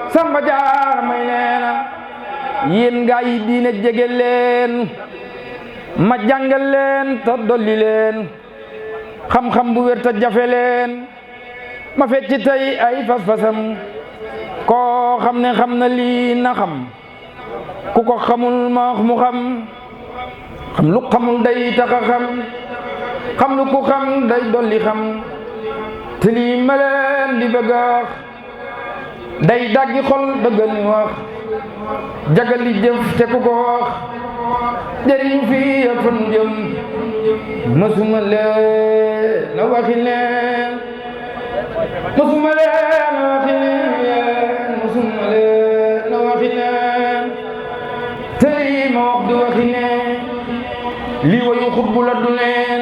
Samba Jaara may neena yéen gaa yi diine jege leen ma jàngal leen te dolli leen xam-xam bu wér te jafe leen ma fecc tey ay fas-fasam koo xam ne xam na lii na xam ku ko xamul ma wax mu xam lu xamul day taxa xam lu ku xam day dolli xam te lii ma leen di bëgg a wax day daggi xol dëggal ni wax jagali jëf te ku ko wax jëriñ fii ak fan jëm mësuma leen na waxi leen mësuma leen na waxi leen mësuma leen na waxi leen te lii ma wax du waxi leen lii wayu xutbu la du leen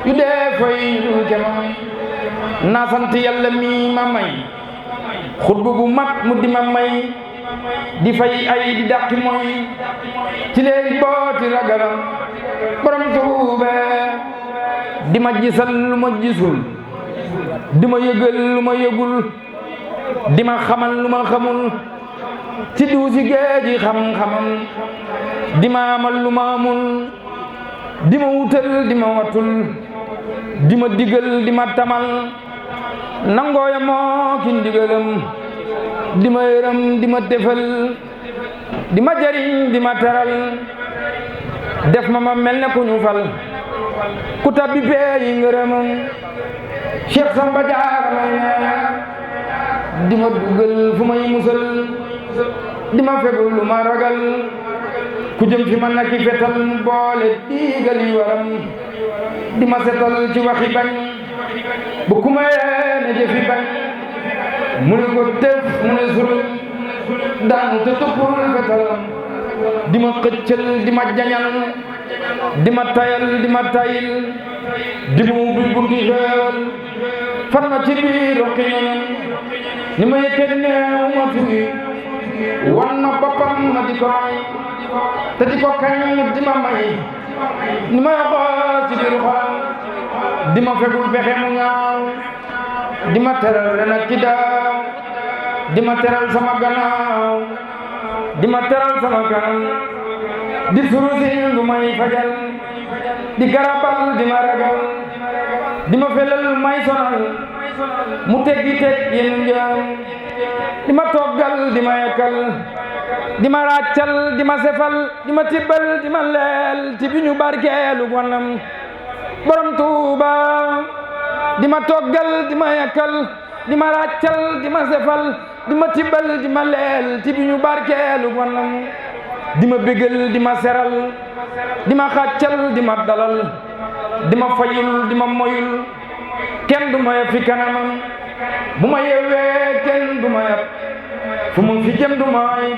yu dee fay dul kemam naa sant yàlla mi ma may xutbu bu mat mu di ma may di fay ay di dàqi mooy ci léegi booti ragalam borom Tuuba di ma gisal lu ma gisul di ma yëgal lu ma yëgul di ma xamal lu ma xamul ci duusi géeji xam-xamam di ma amal lu ma amul di ma wutal di ma watul di ma digal di ma tamal nangooya moo ki ndigalam di ma yërëm di ma defal di ma jariñ di ma teral def ma mel ne ku ñu fal ku tabbi peeyi ngërëmam Cheikh Samba Jaara may neena di ma dugal fu may musal di ma fegul lu ma ragal ku jëm fi man na ki fetal boole diigal yi waram di ma setal ci waxi bañ bu ku ma yeene jëfi bañ mu ne ko tëf mu ne surul daanu te tuppul fetalam di ma xëccal di ma jañal di ma tayal di ma tayil di ma ubbi bunti xeewal fan ma ci biir roqi ñoñam ni ma yëkkati neew ma tugi wan ma boppam ma di ko may te di ko kañ di ma may ni ma yoxoo ci biir xolam di ma fegul pexe mu ñaaw di ma teral ren ak ki daaw di ma teral sama gannaaw di ma teral sama kanam di surusin lu may fajal di garabal di ma ragal di ma felal lu may sonal mu teggi teg yéen njëm di ma toggal di ma yekkal di ma ràccal di ma sefal di ma tibbal di ma leel ti bi ñu barkeelu gonam borom Tuuba di ma toggal di ma yekkal di ma ràccal di ma sefal di ma tibbal di ma leel ti bi ñu barkeelu gonam di ma bégal di ma seral di ma xàccal di ma dalal di ma fayul di ma moyul kenn du ma yab fi kanamam bu ma yewwee kenn du ma yab fu mu fi jëm du may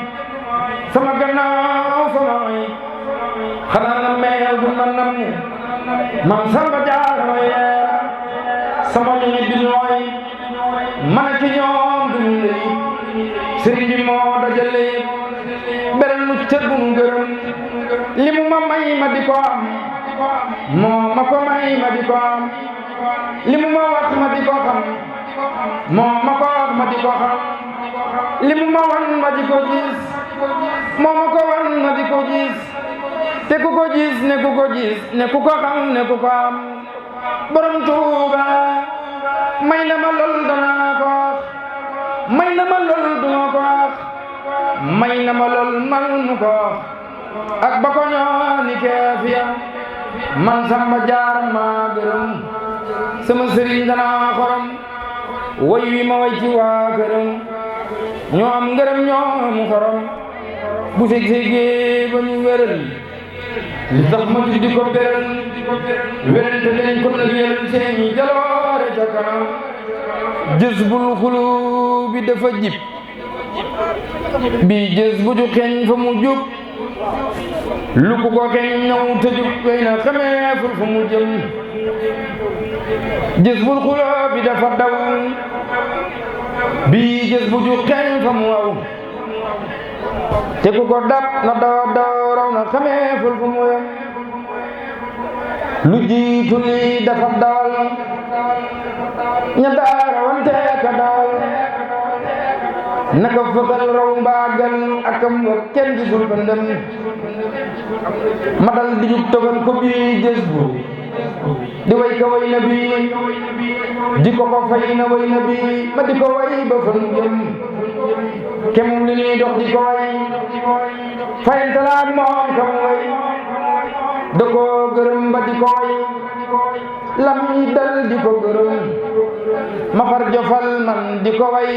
sama gannaaw samay xanaa na meel du ma namu Maam Samba Jaara may sama ñi di nooy man ak ñoom duñu lay sëriñ bi moo dajale beral nu cër bu ngërëm li mu ma may ma di ko am moo ma ko may ma di ko am li mu ma wax ma di ko xam moo ma ko wax ma di ko xam li mu ma wan ma di ko gis moo ma ko wan ma di ko gis te ku ko gis ne ku ko gis ne ku ko xam ne ku ko am borom Tuuba may na ma lool danaa ko wax may na ma lool duma ko wax may na ma lool man mu ko wax ak ba ko ñooni keefiya man Samba Jaara maa gërëm sama sëriñ danaa xorom way wi ma way ci waa këram ñoo am ngërëm ñoo am xorom bu seg-segee ba ñu wéral li tax ma jug di ko beral werante leen ko nag yel seeni jaloore ca kanam jës bul xulu bi dafa jib bi jës bu ju xeeñ fa mu jub lu ku ko xeeñ ñëw te jub wey na xameeful fa mu jëm jës bul xulu bi dafa daw bi jës bu ju xeeñ fa mu waw te ku ko dab na daw raw na xameeful fa mu yem lu jiitu lii dafa dawal ña daara wante ka dawal naka fëxal raw mbaagal akam wa kenn gisul pëndëm ma dal di jug togal ko bi jës bu di way ka way na bi di ko fay na way na bi ma di ko way ba fa nu jëm kem li ñuy dox di ko way fayantalaak moom kam way da ko gërëm ba di ko way lam yi dal di ko gërëm ma far jofal man di ko way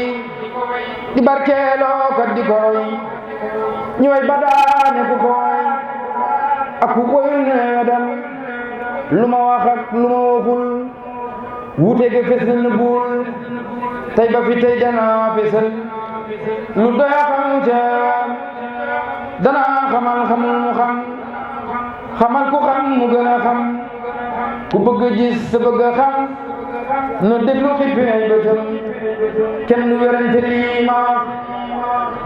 di barkeeloo kat di ko way ñu way ba daane ku ko way ak ku koy needam lu ma wax ak lu ma waxul wuute ga fes na bul tey ba fi tey danaa fesal lu doy xam ca danaa xamal xamul mu xam xamal ku xam mu gën a xam ku bëgg a gis sa bëgg a xam na déglu xippee bëtam kenn werante lii ma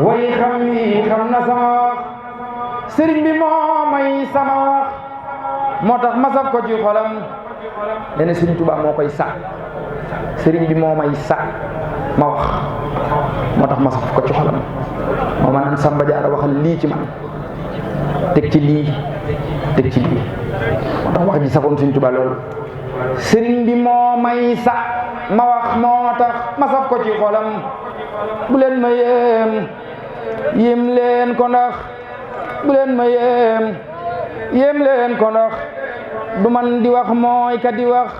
way xam yi xam na sama wax sëriñ bi moo may sama wax moo tax ma saf ko ci xolam dene sëriñ Tuubaa moo koy sa sëriñ bi moo may sa ma wax moo tax ma saf ko ci xolam moo ma naan Samba Diarra waxal lii ci man teg ci lii teg ci lii moo tax wax ji safoon sëriñ Tuubaa loolu sëriñ bi moo may sa ma wax moo tax ma saf ko ci xolam bu leen ma yéem leen ko ndax bu leen ma yéem leen ko ndax du man di wax mooy ka di wax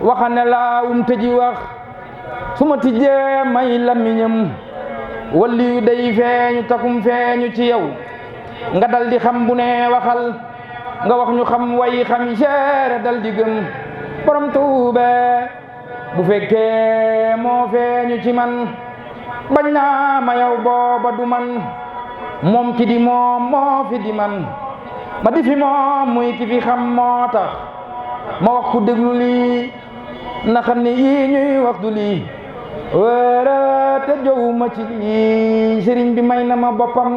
waxane laa tëji wax su ma tijjee may lamiñam walli yu day feeñu takum feeñu ci yow nga dal di xam bu ne waxal nga wax ñu xam way xam yi seere dal di gëm borom Tuube bu fekkee moo feeñu ci man bañ naa ma yow booba du man moom ki di moom moo fi di man ma di fi moom muy ki fi xam moo tax ma wax ku déglu lii na xam ne yii ñuy wax du lii wara te jow ma ci lii sëriñ bi may na ma boppam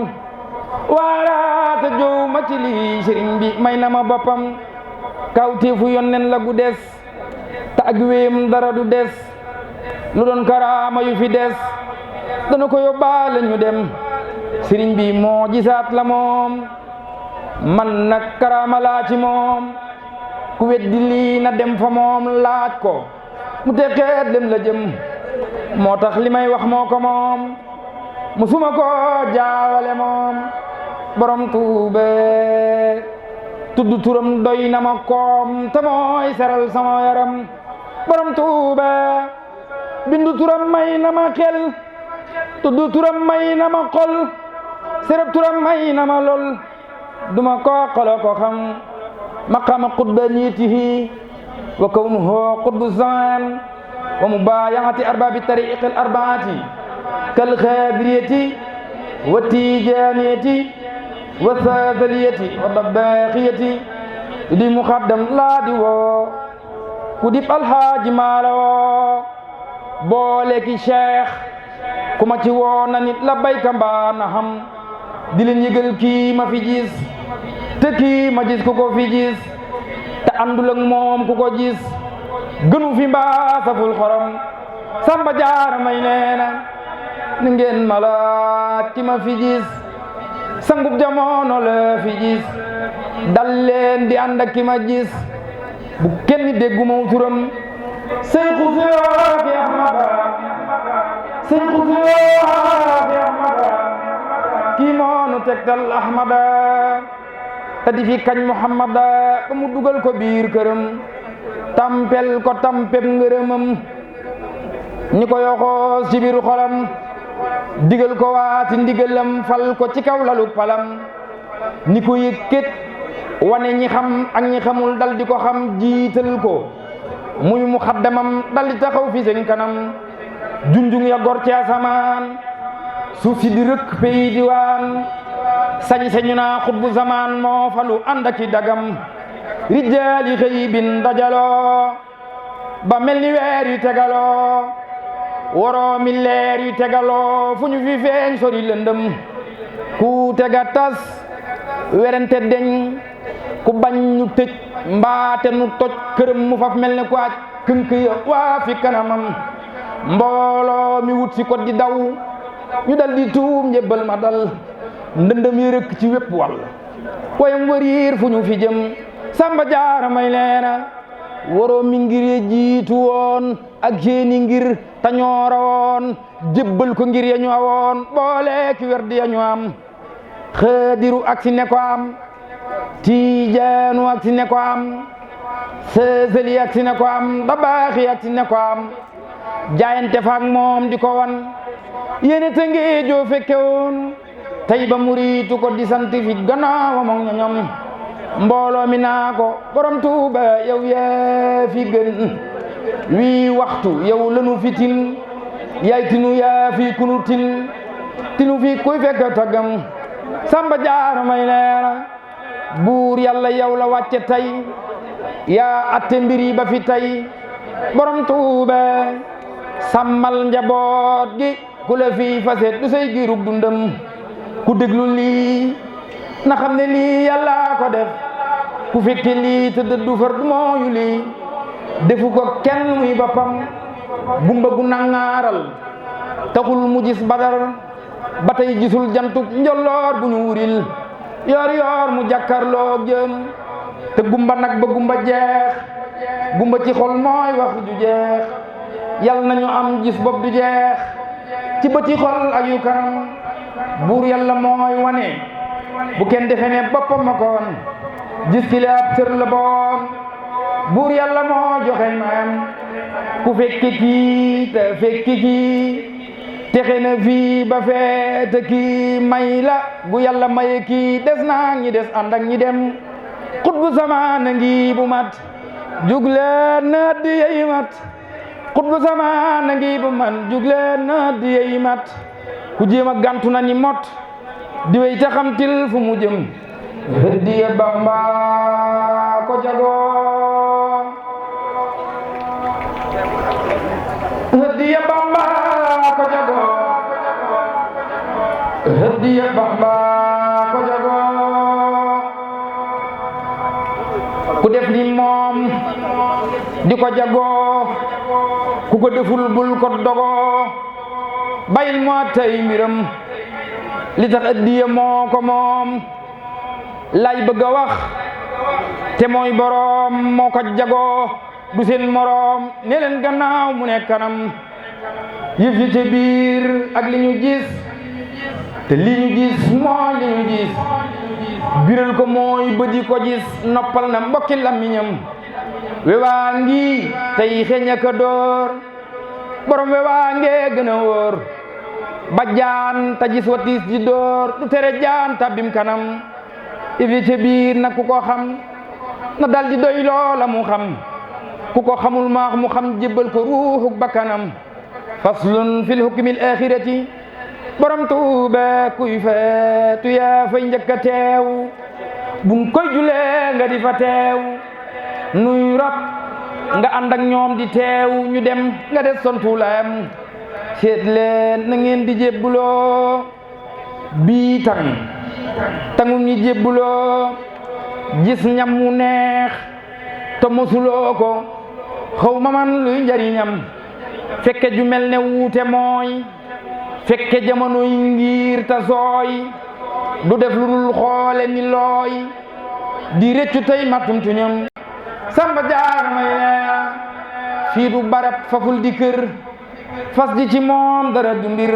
wara te jow ma ci lii sëriñ bi may na ma boppam kawteefu yonnen la gu des te ak wéem dara du des lu doon karaama yu fi des dana ko yóbbaale ñu dem sëriñ bi moo gisaat la moom man nag karaama laa ci moom ku weddi lii na dem fa moom laaj ko mu teqeet dem la jëm moo tax li may wax moo ko moom musuma ko jaawale moom borom Tuube tudd turam doy na ma koom te mooy seral sama yaram borom Tuube bindu turam may na ma xel tudd turam may na ma xol sereb turam may na ma lol duma ko xolo ko xam maqama qutbaniyatihi wa kawnuhu qutbu zaman wa mubayati arbabi tariqi al arbaati kal xaadiriyati wa tijaniyati wa sadaliyati wa dabaxiyati di muqaddam laa di woo ku dib alhaaji maala woo boole ki cheikh ku ma ci woo na nit la bayka mbaa na xam di leen yëgal kii ma fi gis te kii ma gis ku ko fi gis te àndul ak moom ku ko gis gënu fi mbaa saful xorom Samba Diarra may neena ni ngeen ma laaj ki ma fi gis sangub jamono la fi gis dal leen di ànd ak ki ma gis bu kenn déggu ma turam Seyxu Seyxu Ahmada Seyxu Seyxu Ahmada kii moonu tegtal Ahmada te di fi kañ Muhammada ba mu dugal ko biir këram tampel ko tampeb ngërëmam ñi ko yoxoos ci biir xolam digal ko waati ndigalam fal ko ci kaw lalu palam ni ko yëkkat wane ñi xam ak ñi xamul dal di ko xam jiital ko muy muxaddamam dal di taxaw fi seen kanam junjung ya gor ci asamaan suuf si di rëkk pey diwaan sañ-sañu naa xutbu zaman moo falu ànd ak i dagam rijaali xëy bin dajaloo ba mel ni weer yu tegaloo waroo mi leer yu tegaloo fu ñu fi feeñ sori lëndëm ku tega tas werante deñ ku bañ ñu tëj mbaate nu toj këram mu faf mel ne ku aj kënk ya waa fi kanamam mbooloo mi wut si ko di daw ñu dal di tuub njëbbal ma dal ndëndëm yi rëkk ci wépp wàll wayam wariir fu ñu fi jëm Samba Jaara may leena waroo mi ngir ye jiitu woon ak seeni ngir ta ñoo rawoon jébbal ko ngir ya ñu awoon boole ki werdi ya ñu am xaadiru ak si ne ko am tiijaanu ak si ne ko am sësëli ak si ne ko am dabaaxi ak si ne ko am jaayante faak moom di ko wan yéene te ngi joo fekke woon tey ba muriitu ko di sant fi gannaawam ak ñoñom mbooloo mi naa ko borom Tuuba yow yaa fi gën wii waxtu yow lanu fi tin yaay tinu yaa fi kunu tinu fi kuy fekk tagam Samba Jaara may leena buur yàlla yow la wàcce tey yaa atte mbiri ba fi tey borom Tuuba sàmmal njaboot gi ku la fi faset du say giirug dundam ku déglu lii na xam ne lii yàlla ko def ku fekke lii te dëddu far du mooyu lii defu ko kenn muy boppam gumba gu nangaaral taxul mu gis badar ba tey gisul jantub njolloor bu ñu wuril yoor yoor mu jàkkarloo jëm te gumba nag ba gumba jeex gumba ci xol mooy wax ju jeex yal nañu am gis bopp du jeex ci bëti xol ak yu kanam buur yàlla mooy wane bu kenn defe ne boppam ma ko wan gis ki la ab tër la boon buur yàlla moo joxe mayam ku fekki kii te fekki kii texe na fii ba fee te kii may la bu yàlla maye kii des naa ñi des ànd ak ñi dem xut bu zamaana ngi bu mat jugleen na di yey mat xut bu zamaana ngi bu man jugleen na di yey mat ku jéem a gantu na ni mot di wey ta xamtil fu mu jëm hëddiya Bamba ko jagoo hëddiya Bamba ko jagoo hëddiya Bamba ko jagoo ku def ni moom di ko jagoo ku ko deful bul ko dogoo bayil moo tey mbiram li tax hëddiya moo ko moom lay bëgg a wax te mooy boroom moo ko jagoo du seen moroom ne leen gannaaw mu ne kanam yëf yi ci biir ak li ñu gis te li ñu gis mooy li ñu gis biral ko mooy bëdi ko gis noppal na mbokki làmmiñam wewaa ngi tey xeeñ ak a door borom wewaa ngee gën a wóor ba jaan ta gis watis di door du tere jaan tabbim kanam ifi ci biir nag ku ko xam na dal di doy loola mu xam ku ko xamul maax mu xam jébbal ko ruuxuk bakkanam faslun fil hukmil axirati borom Tuuba kuy feetu yaa fay njëkk a teew buñ koy julee nga di fa teew nuy rab nga ànd ak ñoom di teew ñu dem nga des sontulayam seet leen na ngeen di jébbuloo bii tangum ñi jébbuloo gis ñam mu neex te mosuloo ko xaw ma man luy njariñam fekke ju mel ne wuute mooy fekke jamono yi ngir ta sooy du def lu dul xoole ni looy di rëccu tey matum tuñam Samba Jaara may leena fii du barab faful di kër fas di ci moom dara du mbir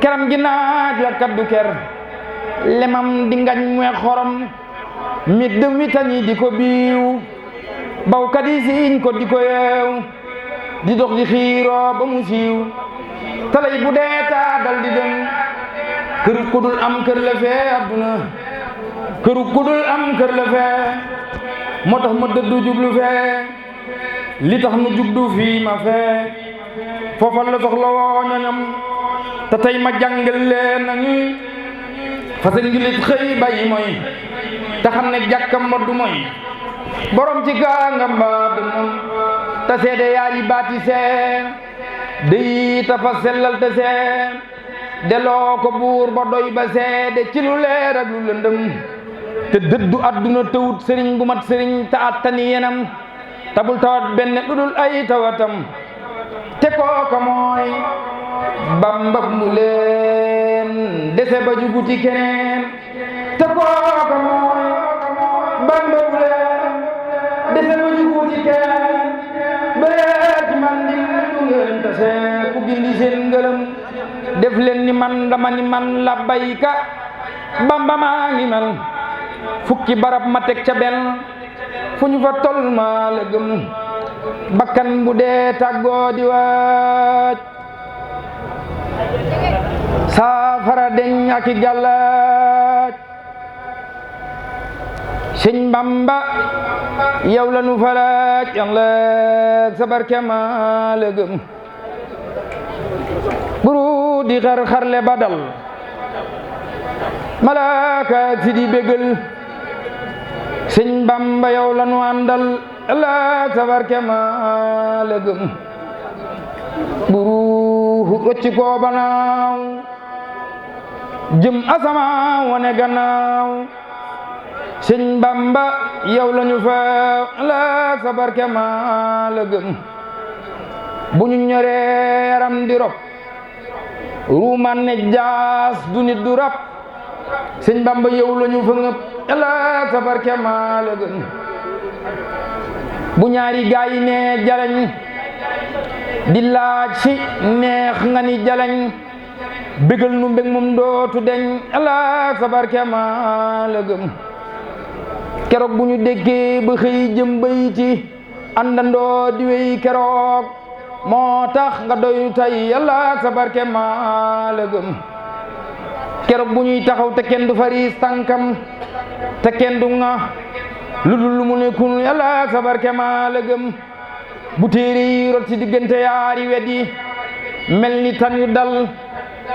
keram gi naaj la kaddu ker lemam di ngañ mue xorom mi dëm wi tañi di ko biiw bawkat yi siiñ ko di ko yeew di dox di xiiroo ba mu siiw talay bu dee taa dal di dem kër ku dul am kër la fee adduna këru ku dul am kër la fee moo tax ma dëddu jublu fee li tax nu jubdu fii ma fee foofal la soxla woo ñoñam te tey ma jàngal leen nañu fasa ngilit xëy bàyyi mooy te xam ne jàkkam ma du mooy borom ci gaa nga mbaa dënnam te seede yaari baati see dey ta fa sellal te see deloo ko buur ba doy ba seede ci lu leer ak lu lëndëm te dëddu adduna tawut sëriñ bu mat sëriñ te attani yenam tabul tawat benn lu dul ay tawatam te kooka mooy Bamba mu leen dese ba juguti keneen te kooka mooy Bamba mu leen dese ba juguti keneen bee ci man di du ngeen tase ku bindi seen ngërëm def leen ni man dama ni man la bayka Bamba maa ngi man fukki barab ma teg ca benn fu ñu fa tol ma la gëm bakkan bu dee tàggoo di waaj saafara deñ ak i gàllaaj sëñ Bamba yow la nu falaaj yàlla sa barke ma la gëm buru di xar-xarle ba dal malaaka si di bégal sëñ Bamba yow la nu àndal yàlla sa barke ma la gëm buru rocci koo banaaw jëm asama wane gannaaw sëñ Bamba yow la ñu fa la sa barke ma la gëm bu ñu ñoree yaram di rob ruuman ne jaas du nit du rab sëñ Bamba yow la ñu fa ngëp la sa barke ma la gëm bu ñaari gaay yi ne jalañ di laaj si neex nga ni jalañ bégal nu mbég moom dootu deñ Allah sa barke ma la gëm keroog bu ñu déggee ba xëy jëm bayti àndandoo di wéy keroog moo tax nga doy tay Allah sa barke ma la gëm keroog bu ñuy taxaw te kenn du fariis tànkam te kenn du nga lu dul lu mu nekkul Allah sa barke ma la gëm bu téere yi rot ci diggante yaari wet yi mel ni tan yu dal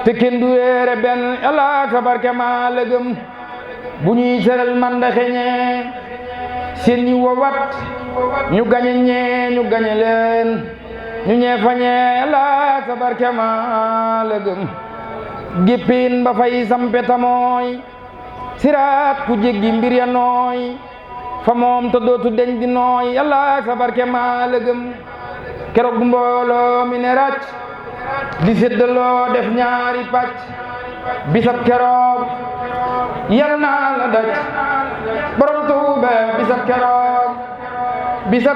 te kenn du weere benn Allah sa barke ma la gëm bu ñuy seral manda xeñee seen ñu wowat ñu gañe ñee ñu gañe leen ñu ñee fañee Allah sa barke ma la gëm géppin ba fay sampeta mooy siraat ku jéggi mbir ya nooy fa moom te dootu deñ di nooy Allah sa barke ma la gëm keroog bu mbooloo mi ne ràcc di séddaloo def ñaari pàcc bisab keroog yal naa la daj borom Tuuba bisab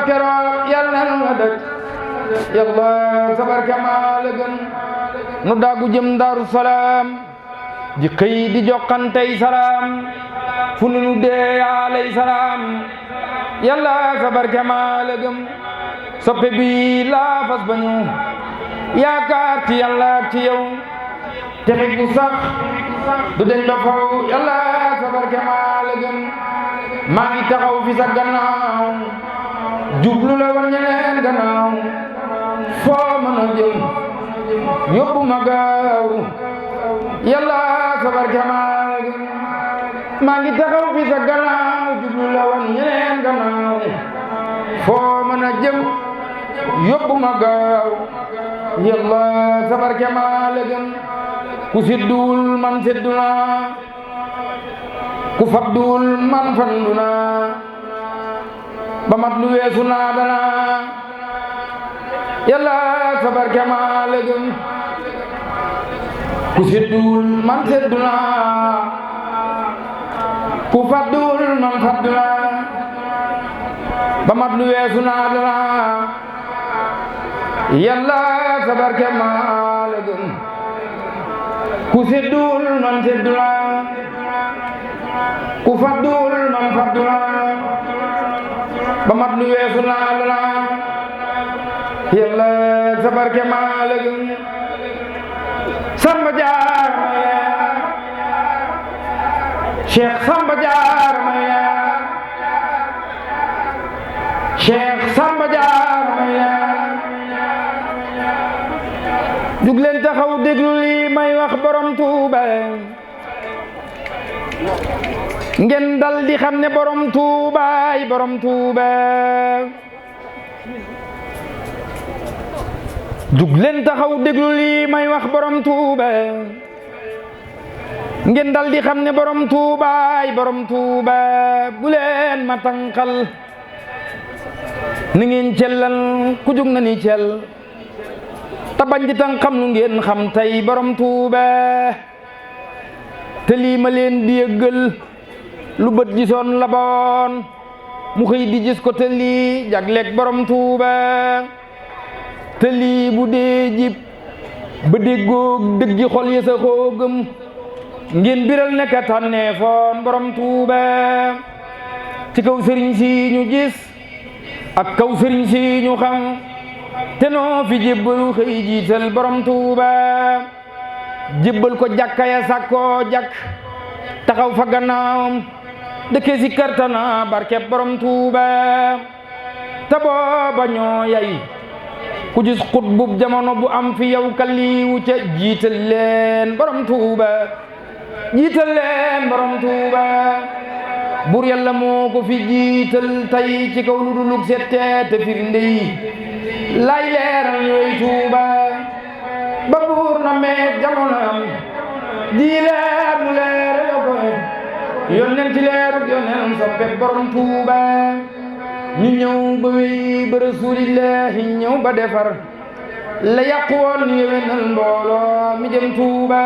keroog yal naa la daj yàlla sa barke ma la gëm nu daagu jëm Daaru Salaam di xëy di jokkantey salaam fu nu dee alay salaam yàlla sa barke ma la gëm soppe bi laa fas ba ñu yaakaar ci yàlla ci yow texe gu sax du deñ ba faw yàlla sa barke ma la gëm maa ngi taxaw fi sa gannaaw jublu la wan ñeneen gannaaw foo mën a jëm yóbbu ma gaaw yàlla sa barke ma la gëm maa ngi taxaw fi sa gannaaw jublu la wan ñeneen gannaaw foo mën a jëm yóbbu ma gaaw yàlla sa barke ma la gëm ku siddul man siddu naa ku fadduwul man fandu naa ba mat lu weesu naa dana yàlla sa barke ma la gëm ku sidduwul man siddu naa ku fadduwul man faddu naa ba mat lu weesu naa dana yàlla sa barke ma la gëm ku siddul man siddu naa ku fadduwul man faddu naa ba mat lu weesu naa dana yàlla sa barke ma la gëm Samba Jaar may Cheikh Samba Jaar may Cheikh Samba Jaar may jug leen taxaw déglu li may wax borom Tuuba ngeen dal di xam ne borom Tuuba ay borom Tuuba jug leen taxaw déglu li may wax borom Tuuba ngeen dal di xam ne borom Tuuba ay borom Tuuba bu leen ma tànqal ni ngeen cellal ku jug na ni cell te bañ di tan xam lu ngeen xam tey borom Tuuba te lii ma leen di yëggal lu bët gisoon la boon mu xëy di gis ko te lii jagleeg borom Tuuba te lii bu dee jib ba déggoog dëggi xol ya sa xoogam ngeen biral nekk tànneefoon borom Tuuba ci kaw sëriñ si ñu gis ak kaw sëriñ si ñu xam te noo fi jébbalu xëy jiital borom Tuuba jébbal ko jàkka ya sàkkoo jàkk taxaw fa gannaawam dëkke si kartana barkeb borom Tuuba te booba ñoo yay ku gis xutbub jamono bu am fi yow kalliwu ca jiital leen borom Tuuba jiital leen borom Tuuba bur yàlla moo ko fi jiital tey ci kaw lu dulug sette te firnde yi lay leeral ñooy Tuuba ba buur na meeg jamono am di leer mu leer la ko yónneen ci leerug yónneenam soppe borom Tuuba ñu ñëw ba wéy ba rasulillahi ñëw ba defar la yàqu woon ñu yéwénal mbooloo mi jëm Tuuba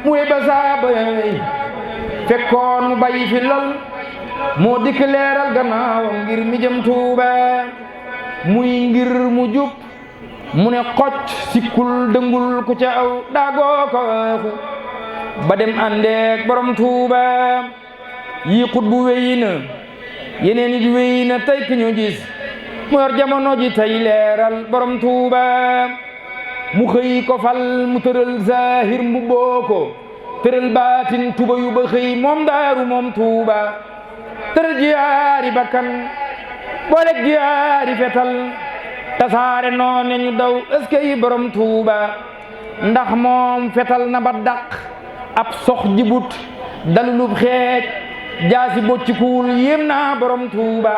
mu wéy ba saaba yooy fekkoon mu bàyyi fi lol moo dikk leeral gannaawam ngir mi jëm Tuuba muy ngir mu jub mu ne xocc sikkul dëngul ku ca aw daagoo ko waaxu ba dem àndeek borom Tuuba yi xut bu wéy na yeneen it wéy na tey ki ñu gis mu yor jamono ji tey leeral borom Tuuba mu xëy ko fal mu tëral zahir mu boo ko tëral baatin tuba yu ba xëy moom daaru moom Tuuba tëral jiyaari bakkan booleeg jiyaari fetal tasaare noone ñu daw eskay borom Tuuba ndax moom fetal na ba dàq ab sox jibut dalulub xeej jaasi boccikuul yéem naa borom Tuuba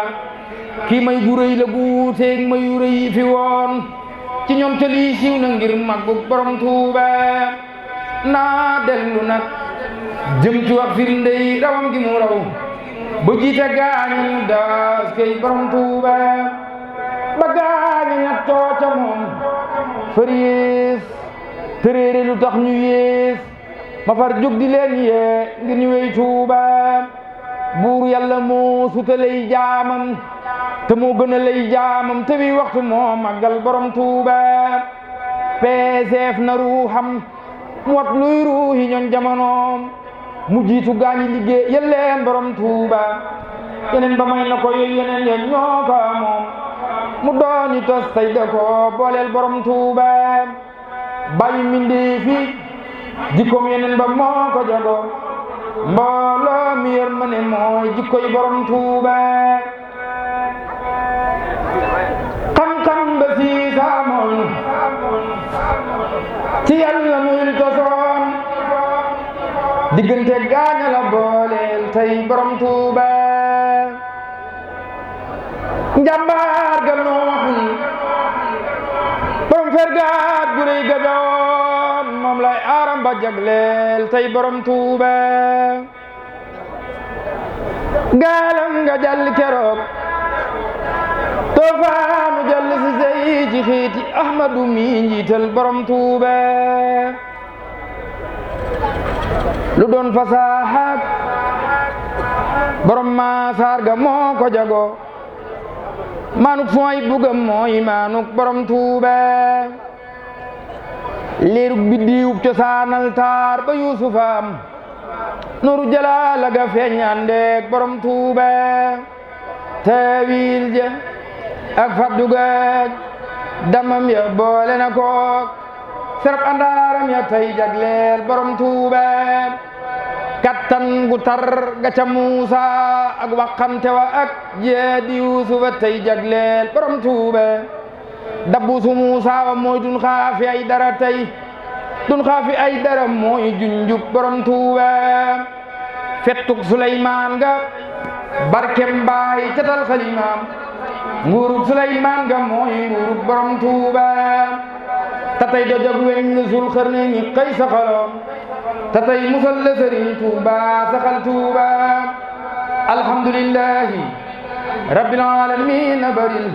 kii may gu rëy la guuteeg mayu rëy fi woon ci ñoom te lii siiw na ngir màggug borom Tuuba naa dellu nag jëm ci wax firndey rawam gi mu raw ba jiite gaañu daas kay borom Tuuba ba gaañu ña tooca moom fër yées tëréere lu tax ñu yées ma far jóg di leen yee ngir ñu wey Tuuba buur yàlla moo sutalay jaamam te moo gën a lay jaamam te wi waxtu moo màggal borom Tuuba peeseef na ruuxam mu wat luy ruuhi ñoon jamonoom mu jiitu gaañi liggéey yelleen borom Tuuba yeneen ba may na ko yooyu yeneen yeen ñoo ko moom mu dooni tos tay da ko booleel borom Tuuba bàyyi mindi fi jikkoom yeneen ba moo ko jago mbooloo mi yor ma ne mooy jikkoy borom Tuuba xam-xam ba si saamoon ci yàlla muy tosoon diggante gaaña la booleel tey borom Tuuba njàmbaar ga nooxul borom fergaat gu rëy ga doon moom lay aaram ba jagleel tey borom Tuuba gaalam nga jàll keroog toofaanu jàll si sey ci xiiti Ahmadu mi njiital borom Tuuba lu doon fasaaxaak borom maasaar ga moo ko jago maanuk fooy bugam mooy maanuk borom Tuuba leeruk biddiwub cosaanal taar ba Yuusufaam nooru jalaala ga feeñandeek borom Tuuba taawil ja ak faddu gaaj damam ya boole na kook serap andaaram ya tey jagleel borom Tuuba kattan gu tar ga ca Muusa ak waxante wa ak jeedi Yuusufa tey jagleel borom Tuuba dabbusu Muusa wa mooy dun xaafi ay dara tey dun xaafi ay dara mooy junjub borom Tuuba fettuk Suleymaan ga barkem baay catal xalimaam nguurug Suleymaan ga mooy nguurug borom Tuuba tatay dojog weñ la Sul Xarnayni xëy saxaloom tatay musal la Sëriñ Tuuba saxal Tuuba alhamdulillahi rabbil alamin baril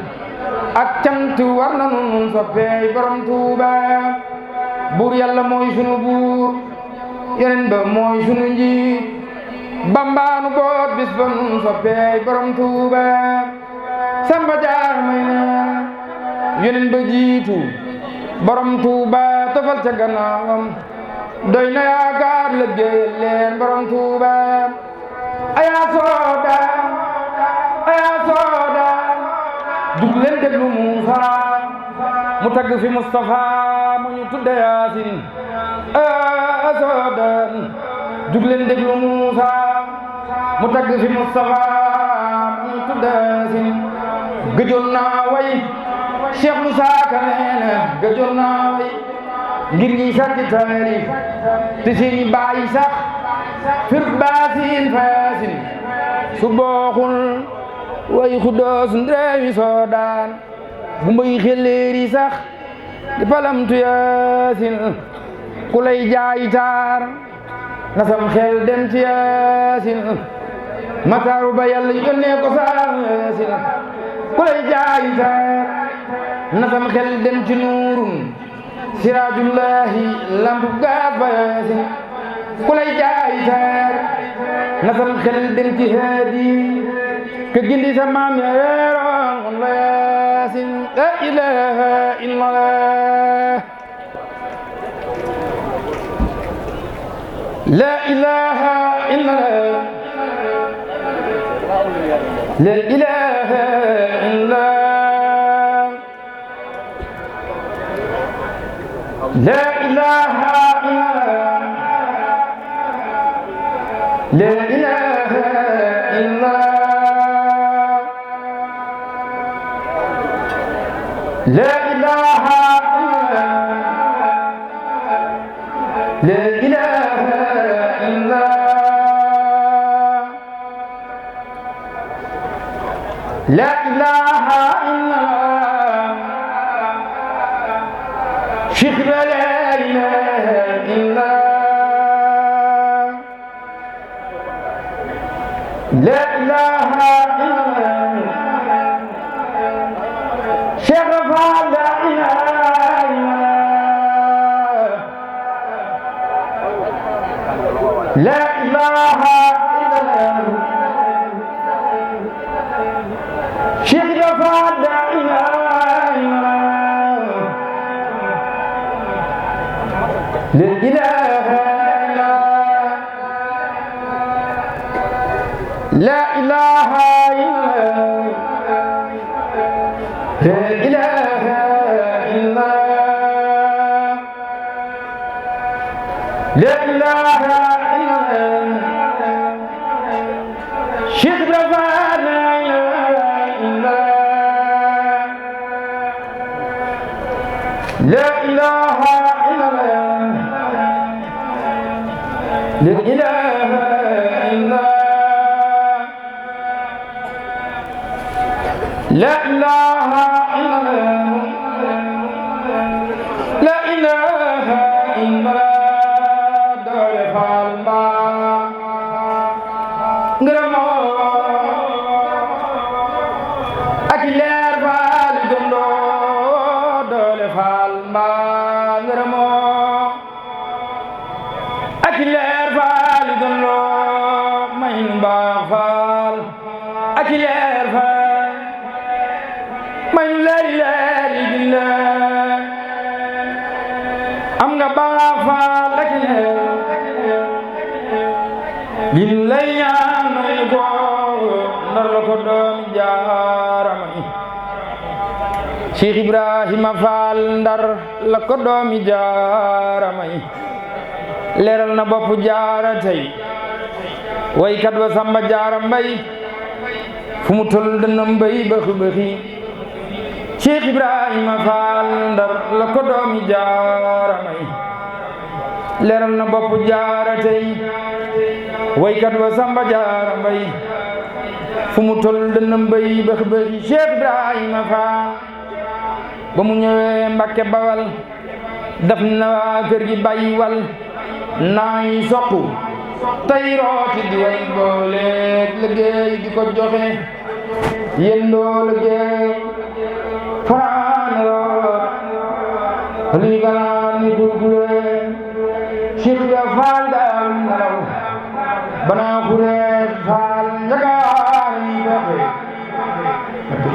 ak cant war na nun soppey borom Tuuba buur yàlla mooy sunu buur yeneen ba mooy sunu njiit bambaanu boot bis ba nun soppey borom Tuuba Samba Jaar may na yeneen ba jiitu borom Tuuba tofal ca gannaawam doy na yaakaar liggéeyal leen borom Tuuba ayaa sooda jug leen déglu Muusa mu tagg fi Mustafa mu ñu tudde Yaasin sooda jug leen déglu Muusa mu tagg fi Mustafa mu ñu tudde Yaasin gëjoon naa way Cheikh Moussa Ka neena gëjoon naa way ngir ñi sàkki taarif te seeni baay sax fir baasin faasin su booxul way xuddoos ndeewi soodaan bu mbay xelleeri sax di palamtu Yaasin ku lay jaay taar na sam xel dem ci Yaasin mataaru ba yàlla yónnee ko sa Yaasin ku lay jaay taar na sam xel dem ci nuurun siraajullahi lampu gaas ba Yaasin ku lay jaay taar na sam xel dem ci haadi ka gindi sa maam ya reeroon la Yaasin la ilaha illallah la ilaha illallah la ilaha illallah la ilaha illallah la ilaha illallah la ilaha illallah la ilaha illallah la ilaha illallah Cheikh la ilaha illallah la ilaha illallah Cheikh Rafa la ilaha illallah la ilaha illallah Cheikh Rafa la ilaha illallah la ilaha illallah la ilaha illallah la ilaha illallah la ilaha illallah Cheikh Rafa la ilaha illallah la ilaha illallah la ilaha illallah la ilaha illallah la ilaha illallah doole faal mbaa ngërëmoo ak leer faal gëndoo doole faal mbaa ngërëmoo ak leer faal gëndoo may mbaa faal ak leer faal may leer gëndoo am nga baa faal ak leer lim lay ñaan may ko nar la ko doomi jaara may Cheikh Ibrahima Fall Ndar la ko doomi jaara may leeral na bopp jaara tey waykat wa Samba Jaara Mbay fu mu tol dana mbay baxi baxi Cheikh Ibrahima Fall Ndar la ko doomi jaara may leeral na bopp jaara tey waykat wa Samba Jaara Mbay fu mu tol dana mbay baxi baxi Cheikh Ibrahima Fall ba mu ñëwee Mbakke Bawal daf na waa kër gi bàyyi wal naay soqu tey rooti di way booleeg liggéey di ko joxe yendoo liggéey li galaan ni gurgure Cheikh ya faal daam nelaw banaa xure